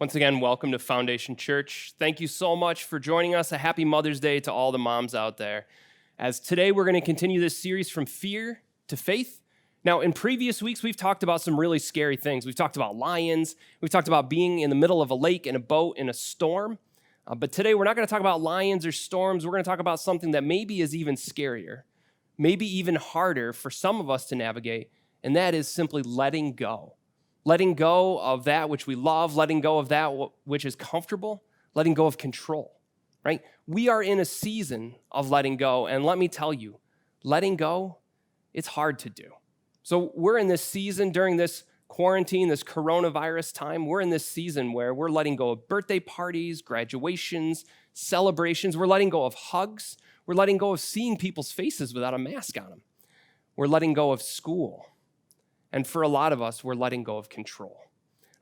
Once again, welcome to Foundation Church. Thank you so much for joining us. A happy Mother's Day to all the moms out there. As today we're going to continue this series from fear to faith. Now, in previous weeks, we've talked about some really scary things. We've talked about lions. We've talked about being in the middle of a lake in a boat in a storm. But today we're not going to talk about lions or storms. We're going to talk about something that maybe is even scarier, maybe even harder for some of us to navigate, and that is simply letting go. Letting go of that which we love, letting go of that which is comfortable, letting go of control, right? We are in a season of letting go, and let me tell you, letting go, it's hard to do. So we're in this season during this quarantine, this coronavirus time, we're in this season where we're letting go of birthday parties, graduations, celebrations. We're letting go of hugs. We're letting go of seeing people's faces without a mask on them. We're letting go of school. And for a lot of us, we're letting go of control.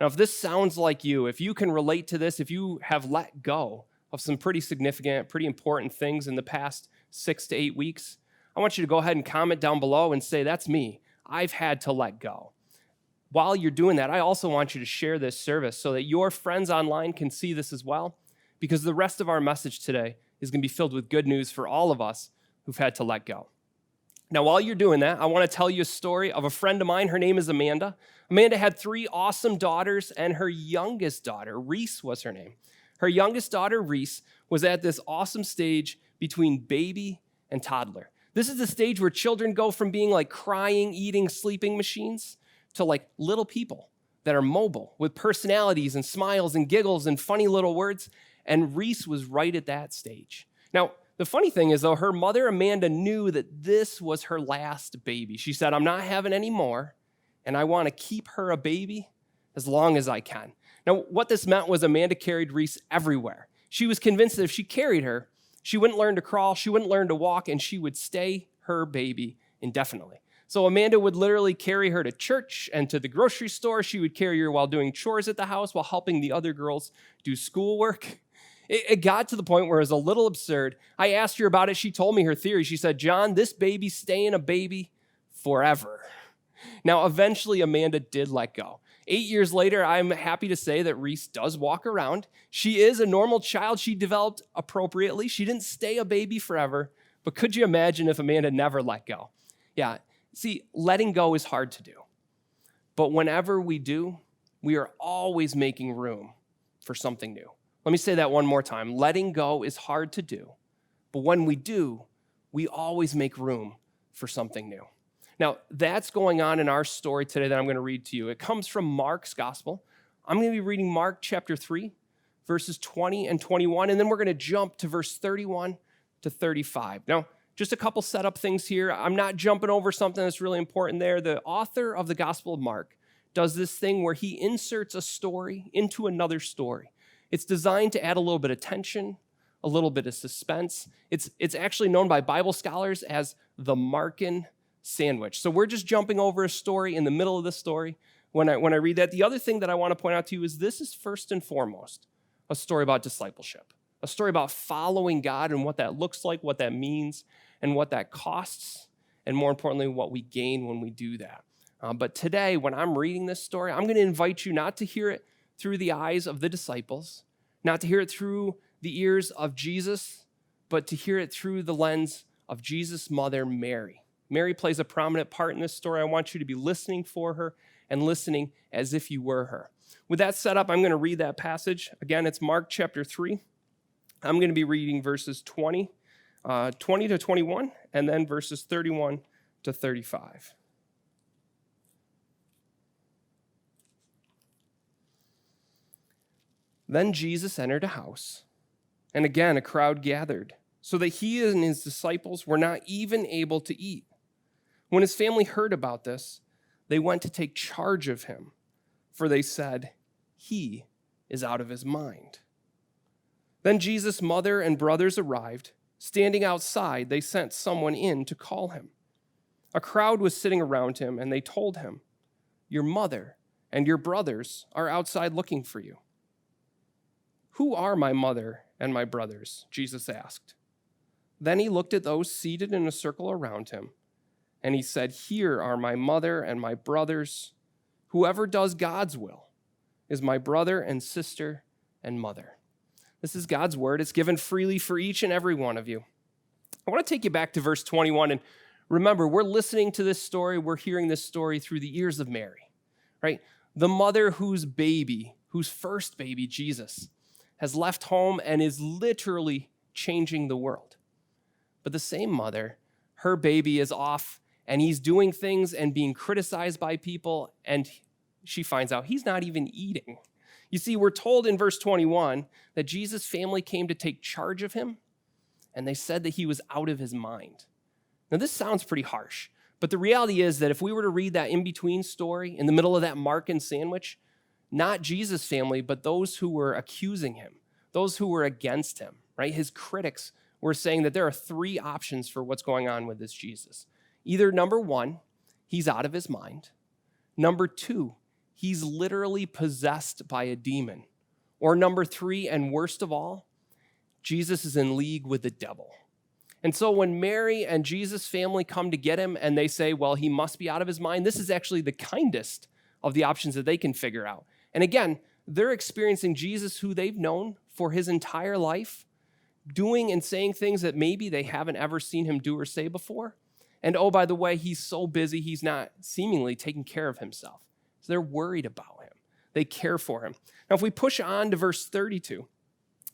Now, if this sounds like you, if you can relate to this, if you have let go of some pretty significant, pretty important things in the past 6 to 8 weeks, I want you to go ahead and comment down below and say, that's me. I've had to let go. While you're doing that, I also want you to share this service so that your friends online can see this as well, because the rest of our message today is going to be filled with good news for all of us who've had to let go. Now, while you're doing that, I want to tell you a story of a friend of mine. Her name is Amanda. Amanda had 3 awesome daughters, and her youngest daughter, Reese was her name. Her youngest daughter, Reese, was at this awesome stage between baby and toddler. This is the stage where children go from being like crying, eating, sleeping machines to like little people that are mobile with personalities and smiles and giggles and funny little words. And Reese was right at that stage. Now, the funny thing is, though, her mother, Amanda, knew that this was her last baby. She said, I'm not having any more, and I want to keep her a baby as long as I can. Now, what this meant was Amanda carried Reese everywhere. She was convinced that if she carried her, she wouldn't learn to crawl, she wouldn't learn to walk, and she would stay her baby indefinitely. So Amanda would literally carry her to church and to the grocery store. She would carry her while doing chores at the house, while helping the other girls do schoolwork. It got to the point where it was a little absurd. I asked her about it. She told me her theory. She said, John, this baby's staying a baby forever. Now, eventually, Amanda did let go. 8 years later, I'm happy to say that Reese does walk around. She is a normal child. She developed appropriately. She didn't stay a baby forever. But could you imagine if Amanda never let go? Yeah, see, letting go is hard to do. But whenever we do, we are always making room for something new. Let me say that one more time. Letting go is hard to do, but when we do, we always make room for something new. Now, that's going on in our story today that I'm going to read to you. It comes from Mark's gospel. I'm going to be reading Mark chapter 3, verses 20 and 21, and then we're going to jump to verse 31 to 35. Now, just a couple setup things here. I'm not jumping over something that's really important there. The author of the Gospel of Mark does this thing where he inserts a story into another story. It's designed to add a little bit of tension, a little bit of suspense. It's actually known by Bible scholars as the Markan sandwich. So we're just jumping over a story in the middle of the story when I read that. The other thing that I want to point out to you is this is first and foremost a story about discipleship, a story about following God and what that looks like, what that means, and what that costs, and more importantly, what we gain when we do that. But today, when I'm reading this story, I'm going to invite you not to hear it through the eyes of the disciples, not to hear it through the ears of Jesus, but to hear it through the lens of Jesus' mother, Mary. Mary plays a prominent part in this story. I want you to be listening for her and listening as if you were her. With that set up, I'm going to read that passage. Again, it's Mark chapter 3. I'm going to be reading verses 20 to 21, and then verses 31 to 35. Then Jesus entered a house, and again a crowd gathered, so that he and his disciples were not even able to eat. When his family heard about this, they went to take charge of him, for they said, he is out of his mind. Then Jesus' mother and brothers arrived. Standing outside, they sent someone in to call him. A crowd was sitting around him, and they told him, your mother and your brothers are outside looking for you. Who are my mother and my brothers? Jesus asked. Then he looked at those seated in a circle around him, and he said, here are my mother and my brothers. Whoever does God's will is my brother and sister and mother. This is God's word. It's given freely for each and every one of you. I want to take you back to verse 21. And remember, we're listening to this story. We're hearing this story through the ears of Mary, right? The mother whose first baby, Jesus, has left home and is literally changing the world. But the same mother, her baby is off and he's doing things and being criticized by people, and she finds out he's not even eating. You see, we're told in verse 21 that Jesus' family came to take charge of him, and they said that he was out of his mind. Now, this sounds pretty harsh, but the reality is that if we were to read that in-between story in the middle of that Markan sandwich, not Jesus' family, but those who were accusing him, those who were against him, right? His critics were saying that there are three options for what's going on with this Jesus. Either number one, he's out of his mind. Number two, he's literally possessed by a demon. Or number three, and worst of all, Jesus is in league with the devil. And so when Mary and Jesus' family come to get him and they say, well, he must be out of his mind, this is actually the kindest of the options that they can figure out. And again, they're experiencing Jesus, who they've known for his entire life, doing and saying things that maybe they haven't ever seen him do or say before. And oh, by the way, he's so busy, he's not seemingly taking care of himself. So they're worried about him. They care for him. Now, if we push on to verse 32,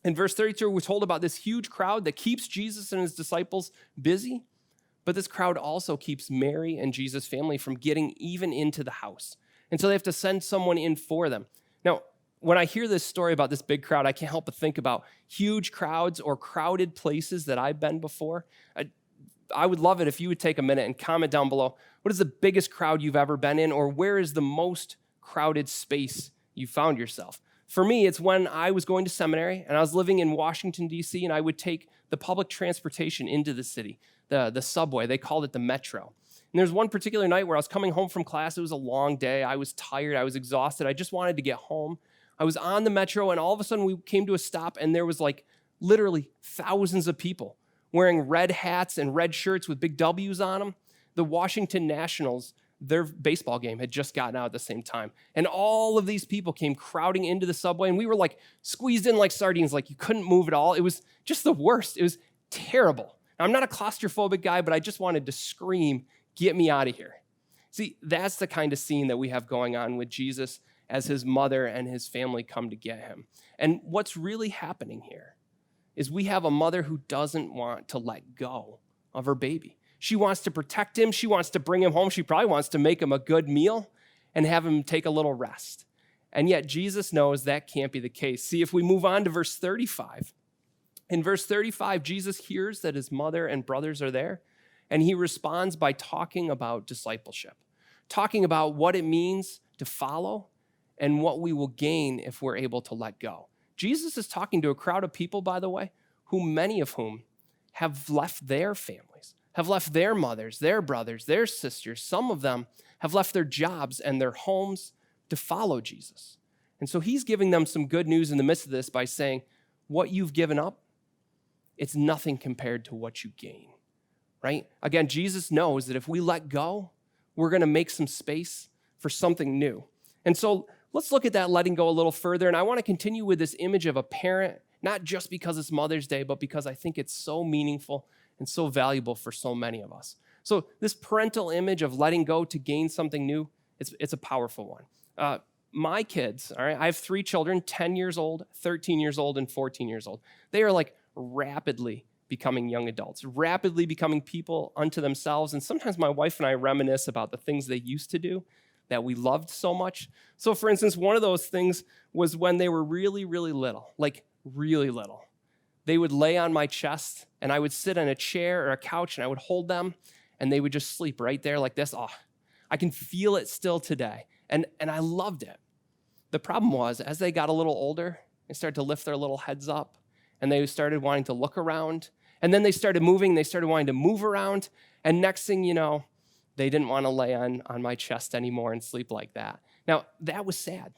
in verse 32, we're told about this huge crowd that keeps Jesus and his disciples busy, but this crowd also keeps Mary and Jesus' family from getting even into the house. And so they have to send someone in for them. Now, when I hear this story about this big crowd, I can't help but think about huge crowds or crowded places that I've been before. I would love it if you would take a minute and comment down below, what is the biggest crowd you've ever been in, or where is the most crowded space you found yourself? For me, it's when I was going to seminary and I was living in Washington, D.C., and I would take the public transportation into the city, the subway. They called it the Metro. And there was one particular night where I was coming home from class. It was a long day. I was tired. I was exhausted. I just wanted to get home. I was on the Metro, and all of a sudden we came to a stop, and there was like literally thousands of people wearing red hats and red shirts with big W's on them. The Washington Nationals, their baseball game had just gotten out at the same time. And all of these people came crowding into the subway, and we were like squeezed in like sardines, like you couldn't move at all. It was just the worst. It was terrible. Now, I'm not a claustrophobic guy, but I just wanted to scream, get me out of here. See, that's the kind of scene that we have going on with Jesus as his mother and his family come to get him. And what's really happening here is we have a mother who doesn't want to let go of her baby. She wants to protect him. She wants to bring him home. She probably wants to make him a good meal and have him take a little rest. And yet Jesus knows that can't be the case. See, if we move on to verse 35, in verse 35, Jesus hears that his mother and brothers are there, and he responds by talking about discipleship, talking about what it means to follow and what we will gain if we're able to let go. Jesus is talking to a crowd of people, by the way, many of whom have left their families, have left their mothers, their brothers, their sisters. Some of them have left their jobs and their homes to follow Jesus. And so he's giving them some good news in the midst of this by saying, what you've given up, it's nothing compared to what you gain, right? Again, Jesus knows that if we let go, we're going to make some space for something new. And so let's look at that letting go a little further. And I want to continue with this image of a parent, not just because it's Mother's Day, but because I think it's so meaningful and so valuable for so many of us. So this parental image of letting go to gain something new, it's a powerful one. My kids, all right, I have 3 children, 10 years old, 13 years old, and 14 years old. They are like rapidly becoming young adults, rapidly becoming people unto themselves. And sometimes my wife and I reminisce about the things they used to do that we loved so much. So for instance, one of those things was when they were really, really little, like really little. They would lay on my chest and I would sit on a chair or a couch and I would hold them and they would just sleep right there like this. Oh, I can feel it still today. And I loved it. The problem was, as they got a little older, they started to lift their little heads up and they started wanting to look around. And then they started moving, they started wanting to move around. And next thing you know, they didn't want to lay on my chest anymore and sleep like that. Now, that was sad.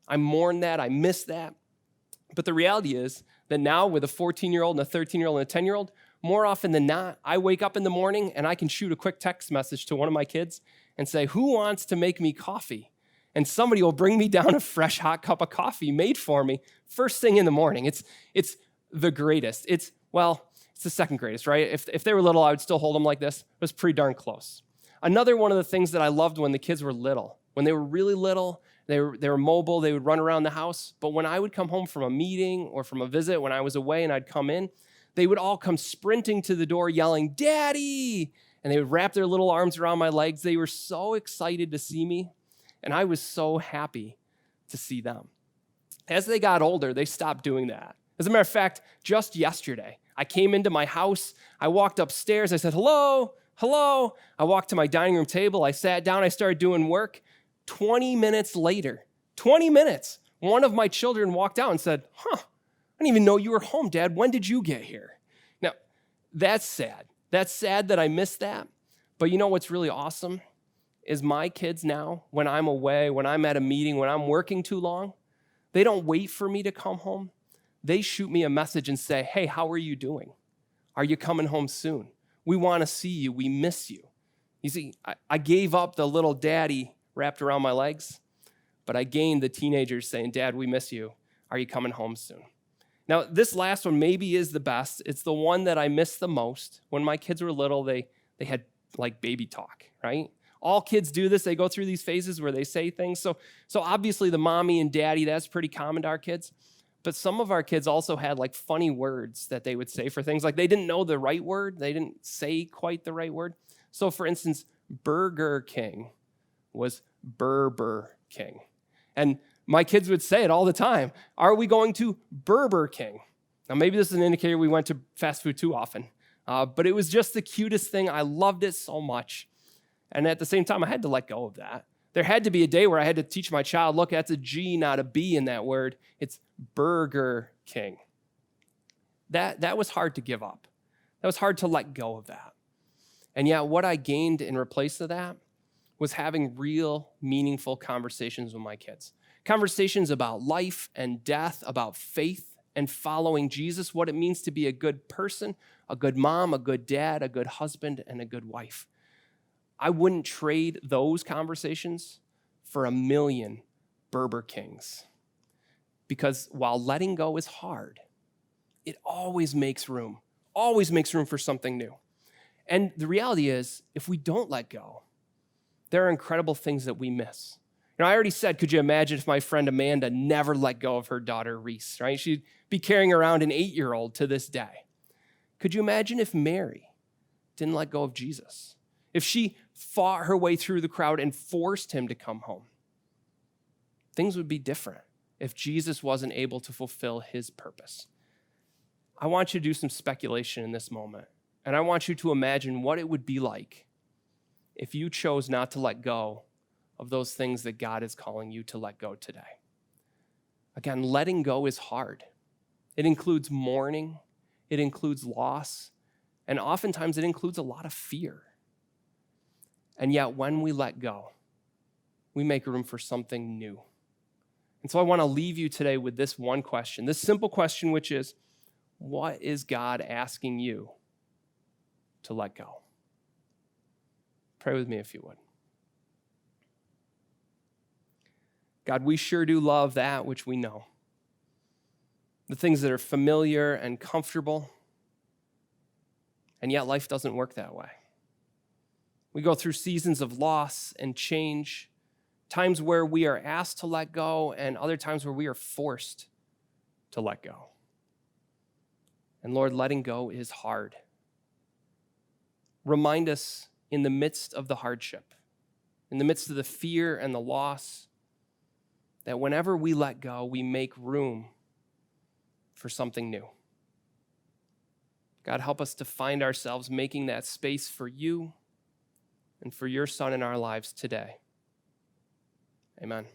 I mourned that, I missed that. But the reality is that now with a 14-year-old and a 13-year-old and a 10-year-old, more often than not, I wake up in the morning and I can shoot a quick text message to one of my kids and say, who wants to make me coffee? and somebody will bring me down a fresh hot cup of coffee made for me first thing in the morning. It's the greatest. It's the second greatest, right? If they were little, I would still hold them like this. It was pretty darn close. Another one of the things that I loved when the kids were little, when they were really little, they were mobile, they would run around the house. But when I would come home from a meeting or from a visit, when I was away and I'd come in, they would all come sprinting to the door yelling, "Daddy!" And they would wrap their little arms around my legs. They were so excited to see me, and I was so happy to see them. As they got older, they stopped doing that. As a matter of fact, just yesterday, I came into my house, I walked upstairs, I said, "Hello, hello." I walked to my dining room table, I sat down, I started doing work. 20 minutes later, 20 minutes, one of my children walked out and said, "I didn't even know you were home, Dad. When did you get here?" Now, that's sad. That's sad that I missed that. But you know what's really awesome is my kids now, when I'm away, when I'm at a meeting, when I'm working too long, they don't wait for me to come home. They shoot me a message and say, "Hey, how are you doing? Are you coming home soon? We want to see you. We miss you." You see, I gave up the little daddy wrapped around my legs, but I gained the teenagers saying, "Dad, we miss you. Are you coming home soon?" Now, this last one maybe is the best. It's the one that I miss the most. When my kids were little, they had like baby talk, right? All kids do this. They go through these phases where they say things. So obviously the mommy and daddy, that's pretty common to our kids. But some of our kids also had like funny words that they would say for things like they didn't know the right word. They didn't say quite the right word. So for instance, Burger King was Burger King. And my kids would say it all the time. "Are we going to Burger King?" Now, maybe this is an indicator we went to fast food too often. But it was just the cutest thing. I loved it so much. And at the same time, I had to let go of that. There had to be a day where I had to teach my child, look, that's a G, not a B in that word. It's Burger King. That was hard to give up. That was hard to let go of that. And yet what I gained in replace of that was having real, meaningful conversations with my kids. Conversations about life and death, about faith and following Jesus, what it means to be a good person, a good mom, a good dad, a good husband, and a good wife. I wouldn't trade those conversations for 1,000,000 Burger Kings. Because while letting go is hard, it always makes room for something new. And the reality is, if we don't let go, there are incredible things that we miss. You know, I already said, could you imagine if my friend Amanda never let go of her daughter Reese, right? She'd be carrying around an 8-year-old to this day. Could you imagine if Mary didn't let go of Jesus? If she fought her way through the crowd and forced him to come home? Things would be different if Jesus wasn't able to fulfill his purpose. I want you to do some speculation in this moment, and I want you to imagine what it would be like if you chose not to let go of those things that God is calling you to let go today. Again, letting go is hard. It includes mourning, it includes loss, and oftentimes it includes a lot of fear. And yet when we let go, we make room for something new. And so I want to leave you today with this one question, this simple question, which is, what is God asking you to let go? Pray with me if you would. God, we sure do love that which we know. The things that are familiar and comfortable. And yet life doesn't work that way. We go through seasons of loss and change, times where we are asked to let go, and other times where we are forced to let go. And Lord, letting go is hard. Remind us in the midst of the hardship, in the midst of the fear and the loss, that whenever we let go, we make room for something new. God, help us to find ourselves making that space for you and for your Son in our lives today. Amen.